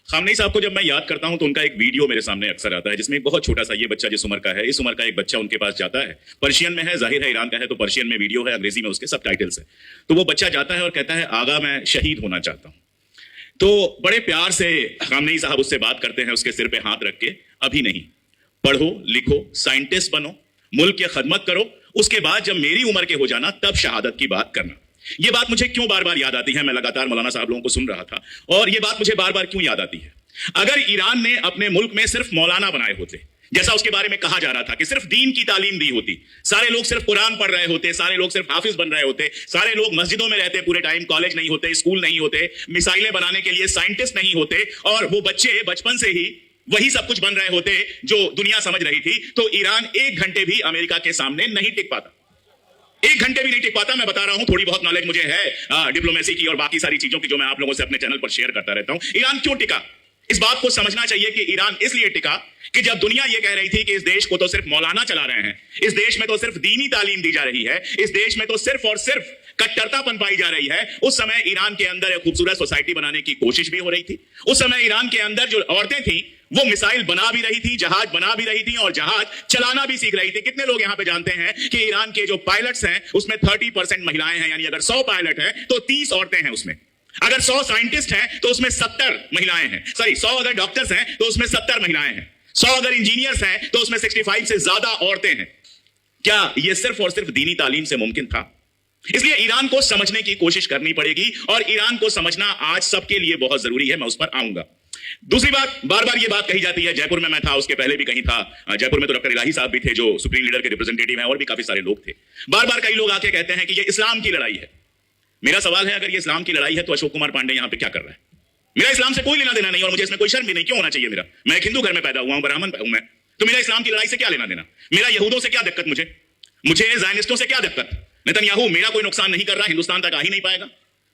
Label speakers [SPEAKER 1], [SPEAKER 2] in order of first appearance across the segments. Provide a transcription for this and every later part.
[SPEAKER 1] Khamenei साहब को जब मैं याद करता हूं तो उनका एक वीडियो मेरे सामने अक्सर आता है जिसमें एक बहुत छोटा सा, ये बच्चा जिस उम्र का है, इस उम्र का एक बच्चा उनके पास जाता है। पर्शियन में है, जाहिर है ईरान का है तो पर्शियन में वीडियो है, अंग्रेजी में उसके सबटाइटल्स है। तो वो बच्चा जाता है और कहता है, आगा मैं शहीद होना चाहता हूं। तो बड़े प्यार से खामनेई साहब उससे बात करते हैं, उसके सिर पे हाथ रख के, अभी नहीं, पढ़ो लिखो, साइंटिस्ट बनो, मुल्क की खदमत करो, उसके बाद जब मेरी उम्र के हो जाना तब शहादत की बात करना। ये बात मुझे क्यों बार बार याद आती है, मैं लगातार मौलाना साहब लोगों को सुन रहा था और ये बात मुझे बार बार क्यों याद आती है। अगर ईरान ने अपने मुल्क में सिर्फ मौलाना बनाए होते, जैसा उसके बारे में कहा जा रहा था कि सिर्फ दीन की तालीम दी होती, सारे लोग सिर्फ कुरान पढ़ रहे होते, सारे लोग सिर्फ हाफिज बन रहे होते, सारे लोग मस्जिदों में रहते पूरे टाइम, कॉलेज नहीं होते, स्कूल नहीं होते, मिसाइलें बनाने के लिए साइंटिस्ट नहीं होते और वो बच्चे बचपन से ही वही सब कुछ बन रहे होते जो दुनिया समझ रही थी, तो ईरान एक घंटे भी अमेरिका के सामने नहीं टिक पाता। एक घंटे भी नहीं टिक पाता। मैं बता रहा हूं, थोड़ी बहुत नॉलेज मुझे है डिप्लोमेसी की और बाकी सारी चीजों की जो मैं आप लोगों से अपने चैनल पर शेयर करता रहता हूं। ईरान क्यों टिका, इस बात को समझना चाहिए कि ईरान इसलिए टिका कि जब दुनिया यह कह रही थी कि इस देश को तो सिर्फ मौलाना चला रहे हैं, इस देश में तो सिर्फ दीनी तालीम दी जा रही है, इस देश में तो सिर्फ और सिर्फ कट्टरतापन पाई जा रही है, उस समय ईरान के अंदर एक खूबसूरत सोसाइटी बनाने की कोशिश भी हो रही थी। उस समय ईरान के अंदर जो औरतें थी वो मिसाइल बना भी रही थी, जहाज बना भी रही थी और जहाज चलाना भी सीख रही थी। कितने लोग यहां पे जानते हैं कि ईरान के जो पायलट्स हैं उसमें 30% महिलाएं हैं, यानी अगर 100 पायलट हैं तो 30 औरतें हैं उसमें। अगर 100 साइंटिस्ट हैं तो उसमें 70 महिलाएं हैं, सॉरी 100 अगर डॉक्टर्स हैं तो उसमें 70 महिलाएं हैं, 100 अगर इंजीनियर्स हैं तो उसमें 65 से ज्यादा औरतें हैं। क्या यह सिर्फ और सिर्फ दीनी तालीम से मुमकिन था? इसलिए ईरान को समझने की कोशिश करनी पड़ेगी और ईरान को समझना आज सबके लिए बहुत जरूरी है। मैं उस पर आऊंगा। दूसरी बात, बार बार ये बात कही जाती है, जयपुर में मैं था, उसके पहले भी कहीं था, जयपुर में तो डॉक्टर इलाही साहब भी थे जो सुप्रीम लीडर के रिप्रेजेंटेटिव हैं और भी काफी सारे लोग थे। बार बार कई लोग आके कहते हैं कि ये इस्लाम की लड़ाई है। मेरा सवाल है, अगर ये इस्लाम की लड़ाई है तो अशोक कुमार पांडे यहां पे क्या कर रहा है? मेरा इस्लाम से कोई लेना देना नहीं और मुझे इसमें कोई शर्म भी नहीं, क्यों होना चाहिए मेरा? मैं एक हिंदू घर में पैदा हुआ हूं, ब्राह्मण हूं मैं, तो मेरा इस्लाम की लड़ाई से क्या लेना देना? मेरा यहूदों से क्या दिक्कत, मुझे ज़ायनिस्टों से क्या दिक्कत? नेतन्याहू मेरा कोई नुकसान नहीं कर रहा, हिंदुस्तान तक आ ही नहीं पाएगा,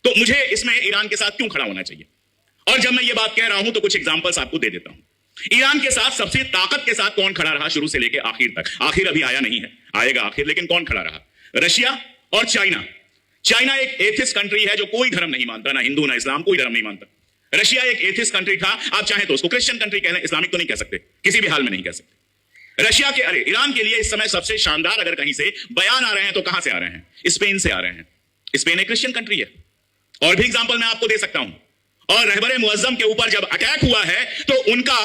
[SPEAKER 1] तो मुझे इसमें ईरान के साथ क्यों खड़ा होना चाहिए? और जब मैं ये बात कह रहा हूं तो कुछ एग्जांपल्स आपको दे देता हूं। ईरान के साथ सबसे ताकत के साथ कौन खड़ा रहा शुरू से लेकर आखिर तक? आखिर अभी आया नहीं है, आएगा आखिर, लेकिन कौन खड़ा रहा? रशिया और चाइना। चाइना एक एथिस्ट कंट्री है जो कोई धर्म नहीं मानता, ना हिंदू ना इस्लाम, कोई धर्म नहीं मानता। रशिया एक एथिस्ट कंट्री था, आप चाहें तो उसको क्रिश्चियन कंट्री कह लें, इस्लामिक तो नहीं कह सकते, किसी भी हाल में नहीं कह सकते। रशिया के, अरे ईरान के लिए इस समय सबसे शानदार अगर कहीं से बयान आ रहे हैं तो कहां से आ रहे हैं? स्पेन से आ रहे हैं। स्पेन एक क्रिश्चियन कंट्री है। और भी एग्जांपल मैं आपको दे सकता हूं। और रहबर मुअज्जम के ऊपर जब अटैक हुआ है तो उनका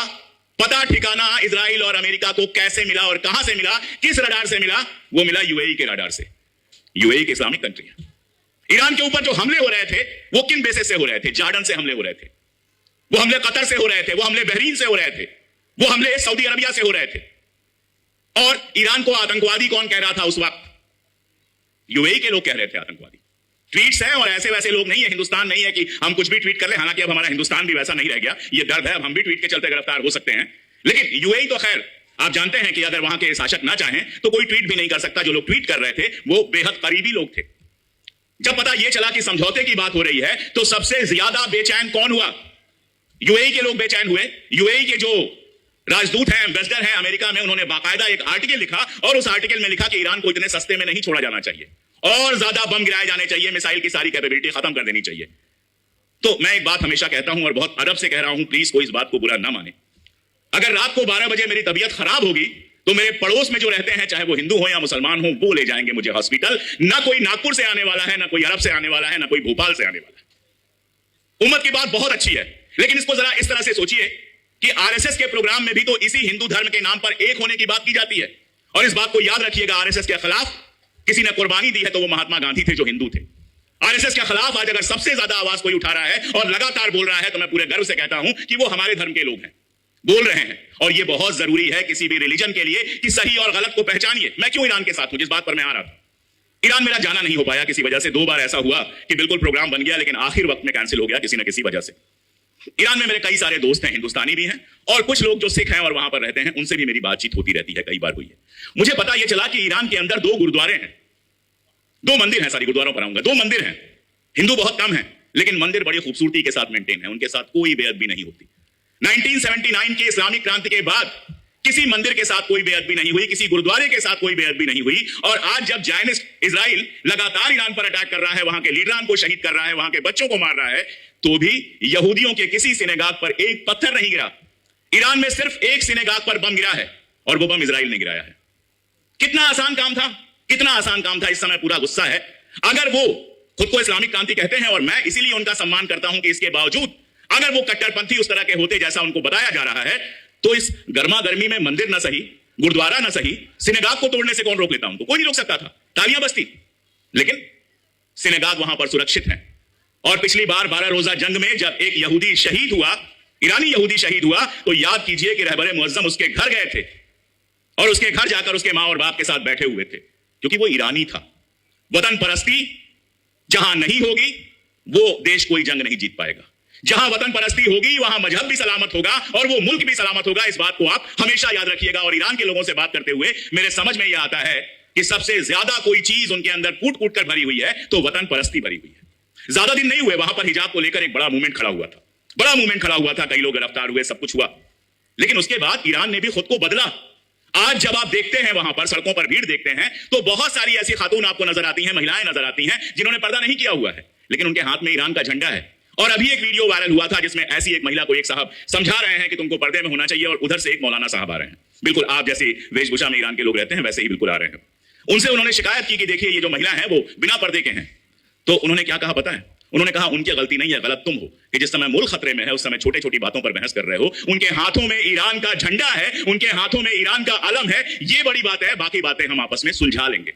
[SPEAKER 1] पता ठिकाना इजराइल और अमेरिका को कैसे मिला और कहां से मिला, किस रडार से मिला? वो मिला यूएई के रडार से। यूएई की इस्लामिक कंट्री है। ईरान के ऊपर जो हमले हो रहे थे वो किन बेसिस से हो रहे थे? जॉर्डन से हमले हो रहे थे, वो हमले कतर से हो रहे थे, वो हमले बहरीन से हो रहे थे, वो हमले सऊदी अरबिया से हो रहे थे। और ईरान को आतंकवादी कौन कह रहा था उस वक्त? यूएई के लोग कह रहे थे आतंकवादी। ट्वीट्स हैं और ऐसे वैसे लोग नहीं है, हिंदुस्तान नहीं है कि हम कुछ भी ट्वीट कर ले, हालांकि अब हमारा हिंदुस्तान भी वैसा नहीं रह गया, ये दर्द है, अब हम भी ट्वीट के चलते गिरफ्तार हो सकते हैं। लेकिन यूएई तो खैर आप जानते हैं कि अगर वहां के शासक ना चाहें तो कोई ट्वीट भी नहीं कर सकता। जो लोग ट्वीट कर रहे थे वो बेहद करीबी लोग थे। जब पता यह चला कि समझौते की बात हो रही है तो सबसे ज्यादा बेचैन कौन हुआ? यूएई के लोग बेचैन हुए। यूएई के जो राजदूत हैं, एम्बेसडर हैं अमेरिका में, उन्होंने बाकायदा एक आर्टिकल लिखा और उस आर्टिकल में लिखा कि ईरान को इतने सस्ते में नहीं छोड़ा जाना चाहिए और ज्यादा बम गिराए जाने चाहिए, मिसाइल की सारी कैपेबिलिटी खत्म कर देनी चाहिए। तो मैं एक बात हमेशा कहता हूं और बहुत अदब से कह रहा हूं, प्लीज कोई इस बात को बुरा ना माने। अगर रात को 12 बजे मेरी तबीयत खराब होगी तो मेरे पड़ोस में जो रहते हैं, चाहे वो हिंदू हो या मुसलमान हो, वो ले जाएंगे मुझे हॉस्पिटल। ना कोई नागपुर से आने वाला है, ना कोई अरब से आने वाला है, ना कोई भोपाल से आने वाला है। उम्मत की बात बहुत अच्छी है, लेकिन इसको जरा इस तरह से सोचिए कि आरएसएस के प्रोग्राम में भी तो इसी हिंदू धर्म के नाम पर एक होने की बात की जाती है। और इस बात को याद रखिएगा, आरएसएस के खिलाफ किसी ने कुर्बानी दी है तो वो महात्मा गांधी थे जो हिंदू थे। आरएसएस के खिलाफ आज अगर सबसे ज्यादा आवाज कोई उठा रहा है और लगातार बोल रहा है तो मैं पूरे गर्व से कहता हूं कि वो हमारे धर्म के लोग हैं, बोल रहे हैं। और ये बहुत जरूरी है किसी भी रिलीजन के लिए कि सही और गलत को पहचानिए। मैं क्यों ईरान के साथ हूं, जिस बात पर मैं आ रहा था, ईरान मेरा जाना नहीं हो पाया किसी वजह से। 2 बार ऐसा हुआ कि बिल्कुल प्रोग्राम बन गया लेकिन आखिर वक्त में कैंसिल हो गया किसी न किसी वजह से। ईरान में मेरे कई सारे दोस्त हैं, हिंदुस्तानी भी हैं और कुछ लोग जो सिख हैं और वहां पर रहते हैं, उनसे भी मेरी बातचीत होती रहती है, कई बार हुई है। मुझे पता यह चला कि ईरान के अंदर 2 गुरुद्वारे हैं, 2 मंदिर हैं, सारी गुरुद्वारों पर आऊंगा, 2 मंदिर हैं। हिंदू बहुत कम है लेकिन मंदिर बड़ी खूबसूरती के साथ मेंटेन है, उनके साथ कोई बेअदबी नहीं होती। 1979 की इस्लामिक क्रांति के बाद किसी मंदिर के साथ कोई बेअदबी नहीं हुई, किसी गुरुद्वारे के साथ कोई बेअदबी नहीं हुई। और आज जब जायनिस्ट इजराइल लगातार ईरान पर अटैक कर रहा है, वहां के लीडरान को शहीद कर रहा है, वहां के बच्चों को मार रहा है, तो भी यहूदियों के किसी सिनेगाग पर एक पत्थर नहीं गिरा। ईरान में सिर्फ एक सिनेगाग पर बम गिरा है और वो बम इजराइल ने गिराया है। कितना आसान काम था, कितना आसान काम था। इस समय पूरा गुस्सा है। अगर वो खुद को इस्लामिक क्रांति कहते हैं और मैं इसीलिए उनका सम्मान करता हूं कि इसके बावजूद अगर वो कट्टरपंथी उस तरह के होते जैसा उनको बताया जा रहा है, तो इस गर्मा गर्मी में मंदिर ना सही, गुरुद्वारा ना सही, सिनेगाग को तोड़ने से कौन रोक लेता? उनको कोई नहीं रोक सकता था, तालियां बजती। लेकिन सिनेगाग वहां पर सुरक्षित है। और पिछली बार 12 रोजा जंग में जब एक यहूदी शहीद हुआ, ईरानी यहूदी शहीद हुआ, तो याद कीजिए कि रहबर मुअज्जम उसके घर गए थे और उसके घर जाकर उसके मां और बाप के साथ बैठे हुए थे, क्योंकि वो ईरानी था। वतन परस्ती जहां नहीं होगी वो देश कोई जंग नहीं जीत पाएगा। जहां वतन परस्ती होगी वहां मजहब भी सलामत होगा और वो मुल्क भी सलामत होगा। इस बात को आप हमेशा याद रखिएगा। और ईरान के लोगों से बात करते हुए मेरे समझ में यह आता है कि सबसे ज्यादा कोई चीज उनके अंदर कूट कूट कर भरी हुई है तो वतन परस्ती भरी हुई है। ज्यादा दिन नहीं हुए वहां पर हिजाब को लेकर एक बड़ा मूवमेंट खड़ा हुआ था, बड़ा मूवमेंट खड़ा हुआ था, कई लोग गिरफ्तार हुए, सब कुछ हुआ। लेकिन उसके बाद ईरान ने भी खुद को बदला। आज जब आप देखते हैं वहां पर सड़कों पर भीड़ देखते हैं तो बहुत सारी ऐसी खातून आपको नजर आती हैं, महिलाएं नजर आती हैं जिन्होंने पर्दा नहीं किया हुआ है, लेकिन उनके हाथ में ईरान का झंडा है। और अभी एक वीडियो वायरल हुआ था जिसमें ऐसी एक महिला को एक साहब समझा रहे हैं कि तुमको पर्दे में होना चाहिए, और उधर से एक मौलाना साहब आ रहे हैं, बिल्कुल आप जैसे वेशभूषा में ईरान के लोग रहते हैं वैसे ही बिल्कुल आ रहे हैं। उनसे उन्होंने शिकायत की कि देखिए ये जो महिला है वो बिना पर्दे के हैं। तो उन्होंने क्या कहा पता है? उन्होंने कहा उनकी गलती नहीं है, गलत तुम हो कि जिस समय मुल्क खतरे में है उस समय छोटी छोटी बातों पर बहस कर रहे हो। उनके हाथों में ईरान का झंडा है, उनके हाथों में ईरान का अलम है, ये बड़ी बात है। बाकी बातें हम आपस में सुलझा लेंगे।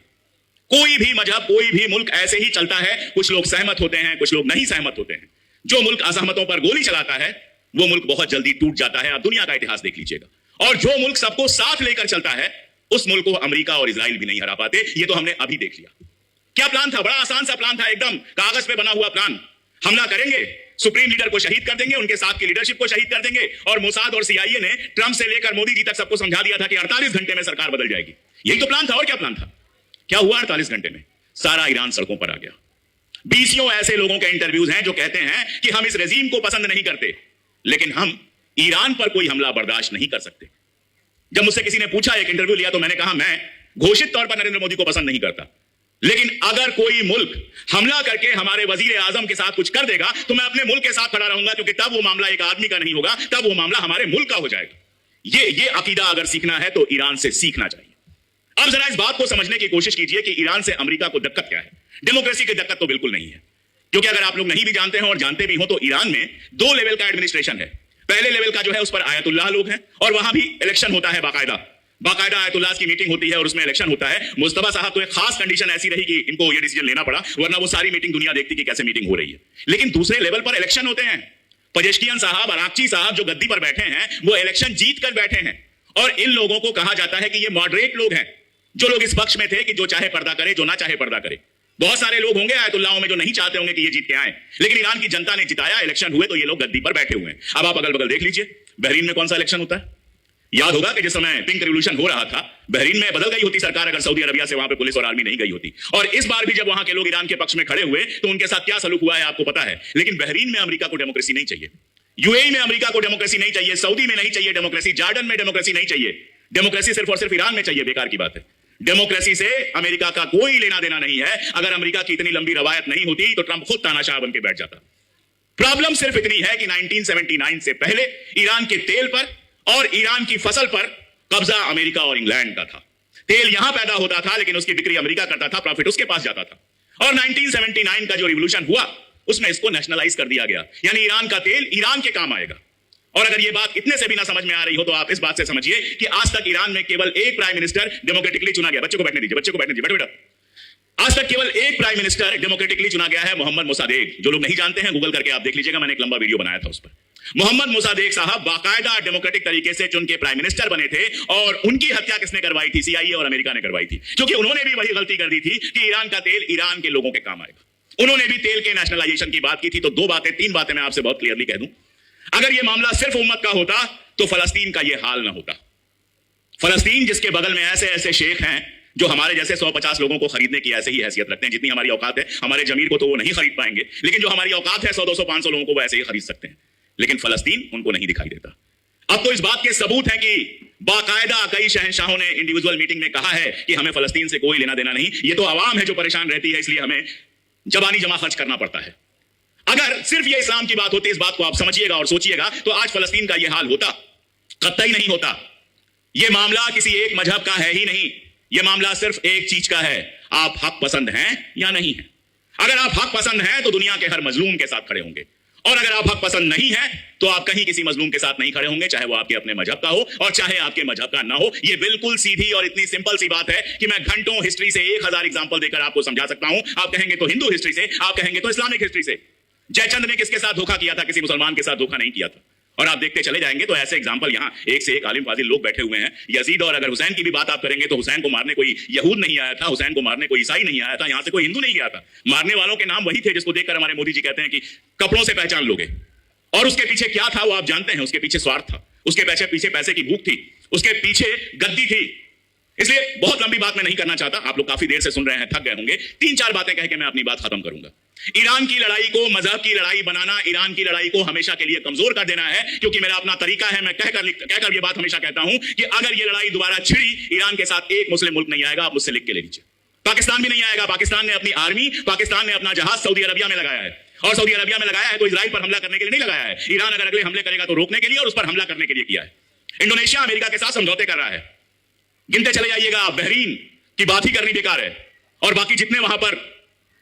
[SPEAKER 1] कोई भी मजहब, कोई भी मुल्क ऐसे ही चलता है। कुछ लोग सहमत होते हैं, कुछ लोग नहीं सहमत होते हैं। जो मुल्क असहमतों पर गोली चलाता है वो मुल्क बहुत जल्दी टूट जाता है। आप दुनिया का इतिहास देख लीजिएगा। और जो मुल्क सबको साथ लेकर चलता है उस मुल्क को अमेरिका और इजराइल भी नहीं हरा पाते। ये तो हमने अभी देख लिया। क्या प्लान था? बड़ा आसान सा प्लान था, एकदम कागज पे बना हुआ प्लान। हमला करेंगे, सुप्रीम लीडर को शहीद कर देंगे, उनके साथ की लीडरशिप को शहीद कर देंगे। और मोसाद और सीआईए ने ट्रंप से लेकर मोदी जी तक सबको समझा दिया था कि 48 घंटे में सरकार बदल जाएगी। यही तो प्लान था। और क्या प्लान था? क्या हुआ 48 घंटे में? सारा ईरान सड़कों पर आ गया। 20 ऐसे लोगों के इंटरव्यूज हैं जो कहते हैं कि हम इस रेजीम को पसंद नहीं करते, लेकिन हम ईरान पर कोई हमला बर्दाश्त नहीं कर सकते। जब मुझसे किसी ने पूछा, एक इंटरव्यू लिया, तो मैंने कहा मैं घोषित तौर पर नरेंद्र मोदी को पसंद नहीं करता, लेकिन अगर कोई मुल्क हमला करके हमारे वजीर आजम के साथ कुछ कर देगा तो मैं अपने मुल्क के साथ खड़ा रहूंगा, क्योंकि तब वो मामला एक आदमी का नहीं होगा, तब वो मामला हमारे मुल्क का हो जाएगा। ये अकीदा अगर सीखना है तो ईरान से सीखना चाहिए। अब जरा इस बात को समझने की कोशिश कीजिए कि ईरान से अमेरिका को दिक्कत क्या है। डेमोक्रेसी की दिक्कत तो बिल्कुल नहीं है, क्योंकि अगर आप लोग नहीं भी जानते हैं और जानते भी हो तो ईरान में 2 लेवल का एडमिनिस्ट्रेशन है। पहले लेवल का जो है उस पर आयतुल्लाह लोग हैं और वहां भी इलेक्शन होता है, बाकायदा आयतुल्लाह की मीटिंग होती है और उसमें इलेक्शन होता है। मुस्तफा साहब तो एक खास कंडीशन ऐसी रही कि इनको ये डिसीजन लेना पड़ा, वरना वो सारी मीटिंग दुनिया देखती कि कैसे मीटिंग हो रही है। लेकिन दूसरे लेवल पर इलेक्शन होते हैं। पजेश्कियन साहब, अराक्ची साहब जो गद्दी पर बैठे हैं वो इलेक्शन जीत कर बैठे हैं, और इन लोगों को कहा जाता है कि ये मॉडरेट लोग हैं, जो लोग इस पक्ष में थे कि जो चाहे पर्दा करे, जो ना चाहे पर्दा करे। बहुत सारे लोग होंगे आयतुल्लाहों में जो नहीं चाहते होंगे कि ये जीत के आए, लेकिन ईरान की जनता ने जिताया, इलेक्शन हुए तो ये लोग गद्दी पर बैठे हुए हैं। अब आप अगल बगल देख लीजिए, बहरीन में कौन सा इलेक्शन होता है? याद होगा कि जिस समय पिंक रिवॉल्यूशन हो रहा था, बहरीन में बदल गई होती सरकार अगर सऊदी अरबिया से वहां पे पुलिस और आर्मी नहीं गई होती। और इस बार भी जब वहां के लोग ईरान के पक्ष में खड़े हुए तो उनके साथ क्या सलूक हुआ है आपको पता है। लेकिन बहरीन में अमेरिका को डेमोक्रेसी नहीं चाहिए, यूएई में अमेरिका को डेमोक्रेसी नहीं चाहिए, सऊदी में नहीं चाहिए डेमोक्रेसी, जॉर्डन में डेमोक्रेसी नहीं चाहिए। डेमोक्रेसी सिर्फ और सिर्फ ईरान में चाहिए। बेकार की बात है। डेमोक्रेसी से अमेरिका का कोई लेना देना नहीं है। अगर अमेरिका की इतनी लंबी रवायत नहीं होती तो ट्रंप खुद तानाशाह बन के बैठ जाता। प्रॉब्लम सिर्फ इतनी है कि 1979 से पहले ईरान के तेल पर और ईरान की फसल पर कब्जा अमेरिका और इंग्लैंड का था। तेल यहां पैदा होता था लेकिन उसकी बिक्री अमेरिका करता था, प्रॉफिट उसके पास जाता था। और 1979 का जो रिवॉल्यूशन हुआ उसमें इसको नेशनलाइज कर दिया गया, यानी ईरान का तेल ईरान के काम आएगा। और अगर ये बात इतने से भी ना समझ में आ रही हो तो आप इस बात से समझिए कि आज तक ईरान में केवल एक प्राइम मिनिस्टर डेमोक्रेटिकली चुना गया। बच्चे को बैठने दीजिए, बच्चे को बैठने दीजिए, बैठो बेटा। आज तक केवल एक प्राइम मिनिस्टर डेमोक्रेटिकली चुना गया है, मोहम्मद मोसादेक। जो लोग नहीं जानते हैं गूगल करके आप देख लीजिएगा, मैंने एक लंबा वीडियो बनाया था उस पर। मोहम्मद मोसादेक साहब बाकायदा डेमोक्रेटिक तरीके से चुन के प्राइम मिनिस्टर बने थे, और उनकी हत्या किसने करवाई थी? सीआईए और अमेरिका ने करवाई थी, क्योंकि उन्होंने भी वही गलती कर दी थी कि ईरान का तेल ईरान के लोगों के काम आएगा। उन्होंने भी तेल के नेशनलाइजेशन की बात की थी। तो 3 बातें मैं आपसे बहुत क्लियरली कह दूं। अगर यह मामला सिर्फ उम्मत का होता तो फलस्तीन का यह हाल ना होता। फलस्तीन जिसके बगल में ऐसे ऐसे शेख हैं जो हमारे जैसे 150 लोगों को खरीदने की ऐसे ही हैसियत रखते हैं, जितनी हमारी औकात है। हमारे जमीर को तो वो नहीं खरीद पाएंगे, लेकिन जो हमारी औकात है 100, 200, 500 लोगों को वो ऐसे ही खरीद सकते हैं। लेकिन फलस्तीन उनको नहीं दिखाई देता। अब तो इस बात के सबूत हैं कि बाकायदा कई शहंशाहों ने इंडिविजुअल मीटिंग में कहा है कि हमें फलस्तीन से कोई लेना देना नहीं, ये तो आवाम है जो परेशान रहती है, इसलिए हमें जबानी जमा खर्च करना पड़ता है। अगर सिर्फ ये इस्लाम की बात होती, इस बात को आप समझिएगा और सोचिएगा, तो आज फलस्तीन का ये हाल होता? कतई नहीं होता। ये मामला किसी एक मजहब का है ही नहीं, ये मामला सिर्फ एक चीज का है, आप हक पसंद हैं या नहीं है। अगर आप हक पसंद हैं तो दुनिया के हर मजलूम के साथ खड़े होंगे, और अगर आप हक पसंद नहीं है तो आप कहीं किसी मजलूम के साथ नहीं खड़े होंगे, चाहे वो आपके अपने मजहब का हो और चाहे आपके मजहब का ना हो। ये बिल्कुल सीधी और इतनी सिंपल सी बात है कि मैं घंटों हिस्ट्री से 1000 एग्जांपल देकर आपको समझा सकता हूं। आप कहेंगे तो हिंदू हिस्ट्री से, आप कहेंगे तो इस्लामिक हिस्ट्री से। जयचंद ने किसके साथ धोखा किया था? किसी मुसलमान के साथ धोखा नहीं किया था। और आप देखते चले जाएंगे तो ऐसे एग्जांपल यहां एक से एक आलिम फाजिल लोग बैठे हुए हैं। यजीद और अगर हुसैन की भी बात आप करेंगे तो हुसैन को मारने कोई यहूद नहीं आया था, हुसैन को मारने कोई ईसाई नहीं आया था, यहां से कोई हिंदू नहीं गया था। मारने वालों के नाम वही थे जिसको देखकर हमारे मोदी जी कहते हैं कि कपड़ों से पहचान लोगे। और उसके पीछे क्या था वो आप जानते हैं, उसके पीछे स्वार्थ था, उसके पीछे पैसे की भूख थी, उसके पीछे गद्दी थी। इसलिए बहुत लंबी बात मैं नहीं करना चाहता, आप लोग काफी देर से सुन रहे हैं, थक गए होंगे। 3-4 बातें कह के मैं अपनी बात खत्म करूंगा। ईरान की लड़ाई को मजहब की लड़ाई बनाना, ईरान की लड़ाई को हमेशा के लिए कमजोर कर देना है, क्योंकि मेरा अपना तरीका है। मैं कहकर ये बात हमेशा कहता हूं कि अगर ये लड़ाई दोबारा छिड़ी, ईरान के साथ एक मुस्लिम मुल्क नहीं आएगा। आप मुझसे लिख के ले लीजिए, पाकिस्तान भी नहीं आएगा। पाकिस्तान ने अपनी आर्मी, पाकिस्तान ने अपना जहाज सऊदी अरबिया में लगाया है, और सऊदी अरबिया में लगाया है तो इजराइल पर हमला करने के लिए नहीं लगाया है। ईरान अगर अगले हमले करेगा तो रोकने के लिए और उस पर हमला करने के लिए किया है। इंडोनेशिया अमेरिका के साथ समझौते कर रहा है, गिनते चले जाइएगा। बहरीन की बात ही करनी बेकार है, और बाकी जितने वहां पर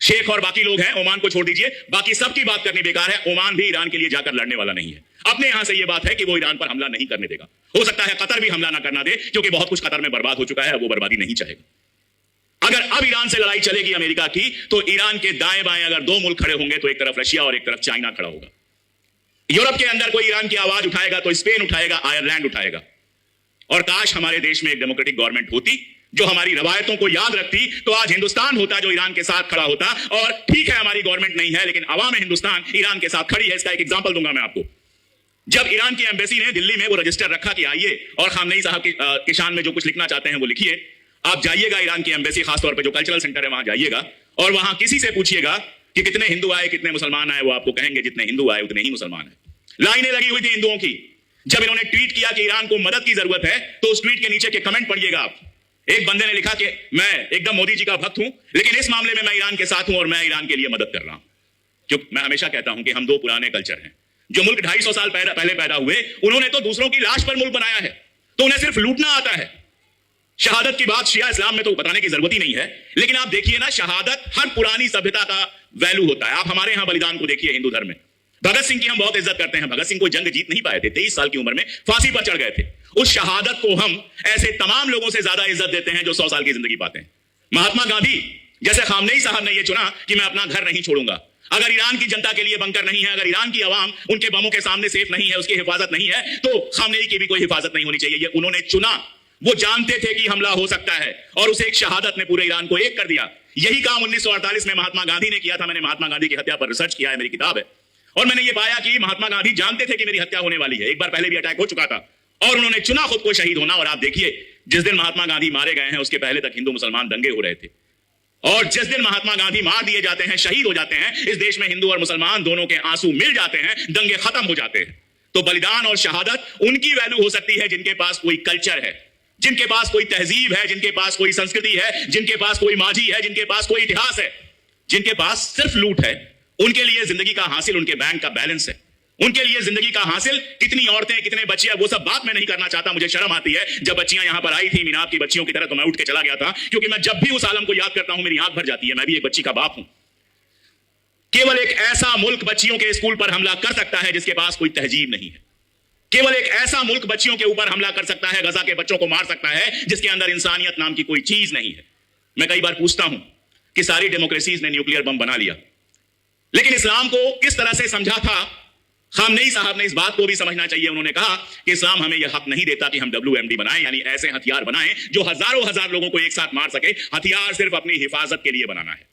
[SPEAKER 1] शेख और बाकी लोग हैं, ओमान को छोड़ दीजिए, बाकी सबकी बात करनी बेकार है। ओमान भी ईरान के लिए जाकर लड़ने वाला नहीं है। अपने यहां से यह बात है कि वो ईरान पर हमला नहीं करने देगा। हो सकता है कतर भी हमला ना करना दे, क्योंकि बहुत कुछ कतर में बर्बाद हो चुका है, वो बर्बादी नहीं चाहेगा। अगर अब ईरान से लड़ाई चलेगी अमेरिका की, तो ईरान के दाएं बाएं अगर 2 मुल्क खड़े होंगे तो एक तरफ रशिया और एक तरफ चाइना खड़ा होगा। यूरोप के अंदर कोई ईरान की आवाज उठाएगा तो स्पेन उठाएगा, आयरलैंड उठाएगा। और काश हमारे देश में एक डेमोक्रेटिक गवर्नमेंट होती जो हमारी रवायतों को याद रखती, तो आज हिंदुस्तान होता जो ईरान के साथ खड़ा होता। और ठीक है हमारी गवर्नमेंट नहीं है, लेकिन अवाम हिंदुस्तान ईरान के साथ खड़ी है। इसका एक एग्जांपल दूंगा मैं आपको। जब ईरान की एम्बेसी ने दिल्ली में वो रजिस्टर रखा कि आइए और खामनेई साहब की शान में जो कुछ लिखना चाहते हैं वो लिखिए, आप जाइएगा ईरान की एम्बेसी, खासतौर पर जो कल्चरल सेंटर है वहां जाइएगा और वहां किसी से पूछिएगा कि कितने हिंदू आए, कितने मुसलमान आए, वो आपको कहेंगे जितने हिंदू आए उतने ही मुसलमान है। लाइनें लगी हुई थी हिंदुओं की। जब इन्होंने ट्वीट किया कि ईरान को मदद की जरूरत है, तो उस ट्वीट के नीचे के कमेंट पढ़िएगा आप। एक बंदे ने लिखा कि मैं एकदम मोदी जी का भक्त हूं, लेकिन इस मामले में मैं ईरान के साथ हूं और मैं ईरान के लिए मदद कर रहा हूं। क्योंकि मैं हमेशा कहता हूं कि हम 2 पुराने कल्चर हैं। जो मुल्क 250 साल पहले पैदा हुए, उन्होंने तो दूसरों की लाश पर मुल्क बनाया है, तो उन्हें सिर्फ लूटना आता है। शहादत की बात शिया इस्लाम में तो बताने की जरूरत ही नहीं है, लेकिन आप देखिए ना, शहादत हर पुरानी सभ्यता का वैल्यू होता है। आप हमारे यहां बलिदान को देखिए हिंदू धर्म में। भगत सिंह की हम बहुत इज्जत करते हैं। भगत सिंह कोई जंग जीत नहीं पाए थे, 23 साल की उम्र में फांसी पर चढ़ गए थे। उस शहादत को हम ऐसे तमाम लोगों से ज्यादा इज्जत देते हैं जो 100 साल की जिंदगी पाते हैं। महात्मा गांधी जैसे खामनेई साहब ने यह चुना कि मैं अपना घर नहीं छोड़ूंगा। अगर ईरान की जनता के लिए बंकर नहीं है, अगर ईरान की आवाम उनके बमों के सामने सेफ नहीं है, उसकी हिफाजत नहीं है, तो खामनेई की भी कोई हिफाजत नहीं होनी चाहिए। ये उन्होंने चुना। वो जानते थे कि हमला हो सकता है और उस एक शहादत ने पूरे ईरान को एक कर दिया। यही काम 1948 में महात्मा गांधी ने किया था। मैंने महात्मा गांधी की हत्या पर रिसर्च किया है, मेरी किताब है, और मैंने ये पाया कि महात्मा गांधी जानते थे कि मेरी हत्या होने वाली है। एक बार पहले भी अटैक हो चुका था और उन्होंने चुना खुद को शहीद होना। और आप देखिए, जिस दिन महात्मा गांधी मारे गए हैं उसके पहले तक हिंदू मुसलमान दंगे हो रहे थे, और जिस दिन महात्मा गांधी मार दिए जाते हैं, शहीद हो जाते हैं, इस देश में हिंदू और मुसलमान दोनों के आंसू मिल जाते हैं, दंगे खत्म हो जाते हैं। तो बलिदान और शहादत उनकी वैल्यू हो सकती है जिनके पास कोई कल्चर है, जिनके पास कोई तहजीब है, जिनके पास कोई संस्कृति है, जिनके पास कोई माजी है, जिनके पास कोई इतिहास है। जिनके पास सिर्फ लूट है, उनके लिए जिंदगी का हासिल उनके बैंक का बैलेंस है। उनके लिए जिंदगी का हासिल कितनी औरतें, कितने बच्चियां, वो सब बात मैं नहीं करना चाहता। मुझे शर्म आती है। जब बच्चियां यहां पर आई थी मीनाब की बच्चियों की तरह, तो मैं उठ के चला गया था, क्योंकि मैं जब भी उस आलम को याद करता हूं मेरी आंख भर जाती है। मैं भी एक बच्ची का बाप हूं। केवल एक ऐसा मुल्क बच्चियों के स्कूल पर हमला कर सकता है जिसके पास कोई तहजीब नहीं है। केवल एक ऐसा मुल्क बच्चियों के ऊपर हमला कर सकता है, गजा के बच्चों को मार सकता है, जिसके अंदर इंसानियत नाम की कोई चीज नहीं है। मैं कई बार पूछता हूं कि सारी डेमोक्रेसीज ने न्यूक्लियर बम बना लिया, लेकिन इस्लाम को किस तरह से समझा था? खामनेई साहब ने इस बात को भी समझना चाहिए। उन्होंने कहा कि इस्लाम हमें यह हक नहीं देता कि हम WMD बनाएं, यानी ऐसे हथियार बनाएं जो हजारों हजार लोगों को एक साथ मार सके। हथियार सिर्फ अपनी हिफाजत के लिए बनाना है,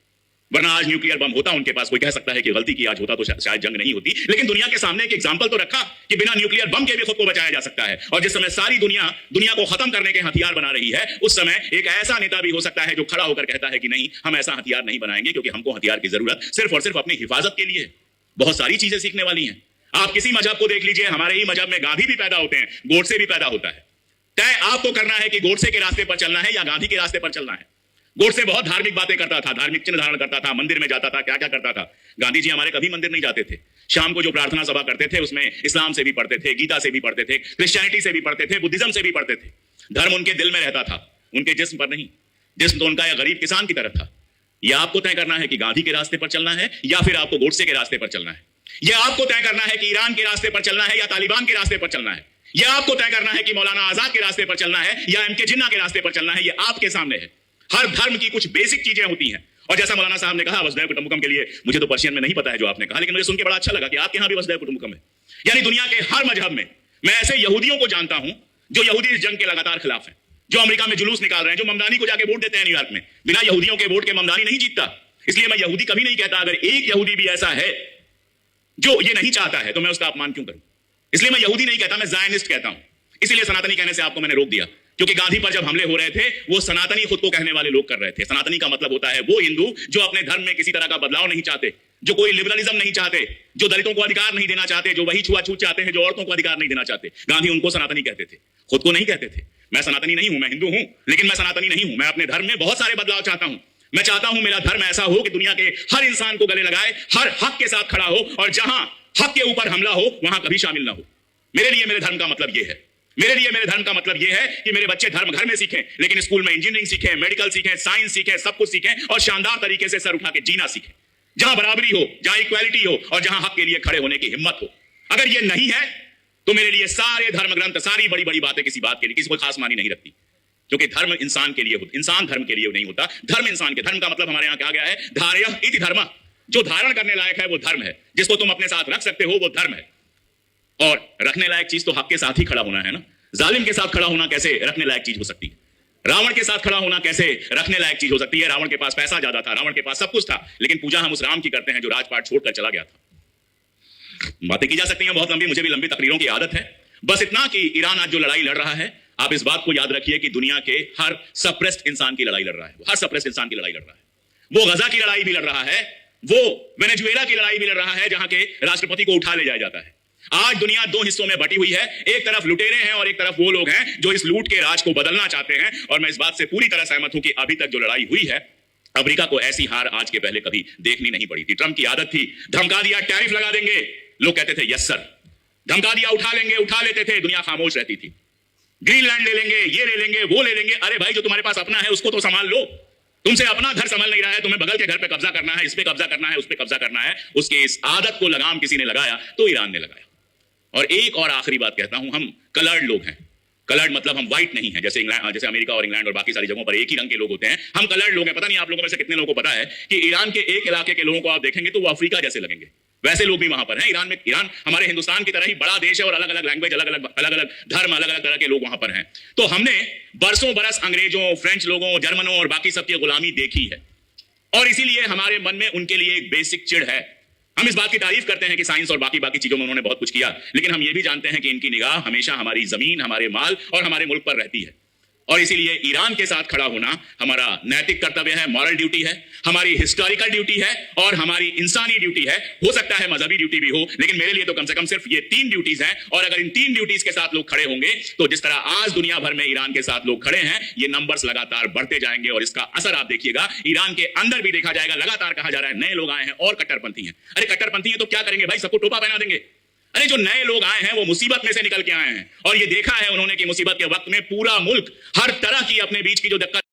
[SPEAKER 1] वरना आज न्यूक्लियर बम होता उनके पास, कोई कह सकता है कि गलती की, आज होता तो शायद जंग नहीं होती। लेकिन दुनिया के सामने एक एग्जांपल तो रखा कि बिना न्यूक्लियर बम के भी खुद को बचाया जा सकता है। और जिस समय सारी दुनिया को खत्म करने के हथियार बना रही है, उस समय एक ऐसा नेता भी हो सकता है जो खड़ा होकर कहता है कि नहीं, हम ऐसा हथियार नहीं बनाएंगे, क्योंकि हमको हथियार की जरूरत सिर्फ और सिर्फ अपनी हिफाजत के लिए है। बहुत सारी चीजें सीखने वाली हैं। आप किसी मजहब को देख लीजिए, हमारे ही मजहब में गांधी भी पैदा होते हैं, गोडसे भी पैदा होता है। तय आपको करना है कि गोडसे के रास्ते पर चलना है या गांधी के रास्ते पर चलना है। गोडसे बहुत धार्मिक बातें करता था, धार्मिक चिन्ह धारण करता था, मंदिर में जाता था, क्या क्या करता था। गांधी जी हमारे कभी मंदिर नहीं जाते थे। शाम को जो प्रार्थना सभा करते थे उसमें इस्लाम से भी पढ़ते थे, गीता से भी पढ़ते थे, क्रिश्चियनिटी से भी पढ़ते थे, बुद्धिज्म से भी पढ़ते थे। धर्म उनके दिल में रहता था, उनके जिस्म पर नहीं। जिस्म तो उनका या गरीब किसान की तरफ था। यह आपको तय करना है कि गांधी के रास्ते पर चलना है या फिर आपको गोडसे के रास्ते पर चलना है। यह आपको तय करना है कि ईरान के रास्ते पर चलना है या तालिबान के रास्ते पर चलना है। यह आपको तय करना है कि मौलाना आजाद के रास्ते पर चलना है या एम के जिन्ना के रास्ते पर चलना है। यह आपके सामने है। हर धर्म की कुछ बेसिक चीजें होती हैं। और जैसा मौलाना साहब ने कहा वसुधैव कुटुंबकम के लिए, मुझे तो पर्शियन में नहीं पता है जो आपने कहा, लेकिन मुझे सुन के बड़ा अच्छा लगा कि आपके यहां भी वसुधैव कुटुंबकम है। यानी दुनिया के हर मजहब में मैं ऐसे यहूदियों को जानता हूं जो यहूदी इस जंग के लगातार खिलाफ हैं, जो अमेरिका में जुलूस निकाल रहे हैं, जो ममदानी को जाके वोट देते हैं न्यूयॉर्क में। बिना यहूदियों के वोट के ममदानी नहीं जीतता। इसलिए मैं यहूदी कभी नहीं कहता। अगर एक यहूदी भी ऐसा है जो ये नहीं चाहता है तो मैं उसका अपमान क्यों करूं। इसलिए मैं यहूदी नहीं कहता, मैं जायनिस्ट कहता हूं। इसीलिए सनातनी कहने से आपको मैंने रोक दिया, क्योंकि गांधी पर जब हमले हो रहे थे वो सनातनी खुद को कहने वाले लोग कर रहे थे। सनातनी का मतलब होता है वो हिंदू जो अपने धर्म में किसी तरह का बदलाव नहीं चाहते, जो कोई लिबरलिज्म नहीं चाहते, जो दलितों को अधिकार नहीं देना चाहते, जो वही छुआछूत चाहते हैं, जो औरतों को अधिकार नहीं देना चाहते। गांधी उनको सनातनी कहते थे, खुद को नहीं कहते थे। मैं सनातनी नहीं हूं, मैं हिंदू हूं, लेकिन मैं सनातनी नहीं हूं। मैं अपने धर्म में बहुत सारे बदलाव चाहता हूं। मैं चाहता हूं मेरा धर्म ऐसा हो कि दुनिया के हर इंसान को गले लगाए, हर हक के साथ खड़ा हो, और जहां हक के ऊपर हमला हो वहां कभी शामिल ना हो। मेरे लिए मेरे धर्म का मतलब यह है। मेरे लिए मेरे धर्म का मतलब यह है कि मेरे बच्चे धर्म घर में सीखें, लेकिन स्कूल में इंजीनियरिंग सीखें, मेडिकल सीखें, साइंस सीखें, सब कुछ सीखें और शानदार तरीके से सर उठा के जीना सीखें, जहां बराबरी हो, जहां इक्वालिटी हो और जहां हक के लिए खड़े होने की हिम्मत हो। अगर यह नहीं है तो मेरे लिए सारे धर्म ग्रंथ, सारी बड़ी बड़ी बातें किसी बात के लिए, किसी को खास मानी नहीं रखती। क्योंकि धर्म इंसान के लिए होता, इंसान धर्म के लिए नहीं होता, धर्म इंसान के। धर्म का मतलब हमारे यहां क्या गया है, धार्यः इति धर्मः। जो धारण करने लायक है वो धर्म है, जिसको तुम अपने साथ रख सकते हो वो धर्म है। और रखने लायक चीज तो हक के साथ ही खड़ा होना है ना। जालिम के साथ खड़ा होना कैसे रखने लायक चीज हो सकती है? रावण के साथ खड़ा होना कैसे रखने लायक चीज हो सकती है? रावण के पास पैसा ज्यादा था, रावण के पास सब कुछ था, लेकिन पूजा हम उस राम की करते हैं जो राजपाट छोड़कर चला गया था। बातें की जा सकती हैं बहुत लंबी, मुझे भी लंबी तकरीरों की आदत है। बस इतना कि ईरान आज जो लड़ाई लड़ रहा है, आप इस बात को याद रखिए कि दुनिया के हर सप्रेस्ड इंसान की लड़ाई लड़ रहा है। हर सप्रेस्ड इंसान की लड़ाई लड़ रहा है। वो गजा की लड़ाई भी लड़ रहा है, वो वेनेजुएला की लड़ाई भी लड़ रहा है, जहां के राष्ट्रपति को उठा ले जाया जाता है। आज दुनिया दो हिस्सों में बटी हुई है। एक तरफ लुटेरे हैं और एक तरफ वो लोग हैं जो इस लूट के राज को बदलना चाहते हैं। और मैं इस बात से पूरी तरह सहमत हूं कि अभी तक जो लड़ाई हुई है, अमेरिका को ऐसी हार आज के पहले कभी देखनी नहीं पड़ी थी। ट्रंप की आदत थी, धमका दिया टैरिफ लगा देंगे, लोग कहते थे यस सर। धमका दिया उठा लेंगे, उठा लेते थे, दुनिया खामोश रहती थी। ग्रीनलैंड ले लेंगे, ये ले लेंगे, वो ले लेंगे। अरे भाई, जो तुम्हारे पास अपना है उसको तो संभाल लो। तुमसे अपना घर संभल नहीं रहा है, तुम्हें बगल के घर पे कब्जा करना है, इस पे कब्जा करना है, उस पे कब्जा करना है। उसकी इस आदत को लगाम किसी ने लगाया तो ईरान ने लगाया। और एक और आखिरी बात कहता हूं, हम कलर्ड लोग हैं। कलर्ड मतलब हम व्हाइट नहीं हैं, जैसे जैसे अमेरिका और इंग्लैंड और बाकी सारी जगहों पर एक ही रंग के लोग होते हैं। हम कलर्ड लोग हैं। पता नहीं आप लोगों में से कितने लोगों को पता है कि ईरान के एक इलाके के लोगों को आप देखेंगे तो वो अफ्रीका जैसे लगेंगे। वैसे लोग भी वहां पर हैं ईरान में। ईरान हमारे हिंदुस्तान की तरह ही बड़ा देश है और अलग अलग लैंग्वेज, अलग अलग धर्म, अलग अलग तरह के लोग वहां पर हैं। तो हमने बरसों बरस अंग्रेजों, फ्रेंच लोगों, जर्मनों और बाकी सबकी गुलामी देखी है, और इसीलिए हमारे मन में उनके लिए एक बेसिक चिढ़ है। हम इस बात की तारीफ करते हैं कि साइंस और बाकी चीजों में उन्होंने बहुत कुछ किया, लेकिन हम ये भी जानते हैं कि इनकी निगाह हमेशा हमारी जमीन, हमारे माल और हमारे मुल्क पर रहती है। और इसीलिए ईरान के साथ खड़ा होना हमारा नैतिक कर्तव्य है, मॉरल ड्यूटी है, हमारी हिस्टोरिकल ड्यूटी है और हमारी इंसानी ड्यूटी है। हो सकता है मजहबी ड्यूटी भी हो, लेकिन मेरे लिए तो कम से कम सिर्फ ये 3 ड्यूटीज हैं। और अगर इन 3 ड्यूटीज के साथ लोग खड़े होंगे तो जिस तरह आज दुनिया भर में ईरान के साथ लोग खड़े हैं, ये नंबर्स लगातार बढ़ते जाएंगे और इसका असर आप देखिएगा ईरान के अंदर भी देखा जाएगा। लगातार कहा जा रहा है नए लोग आए हैं और कट्टरपंथी हैं। अरे कट्टरपंथी है तो क्या करेंगे भाई, सबको टोपा पहना देंगे? अरे जो नए लोग आए हैं वो मुसीबत में से निकल के आए हैं, और ये देखा है उन्होंने कि मुसीबत के वक्त में पूरा मुल्क हर तरह की अपने बीच की जो दिक्कत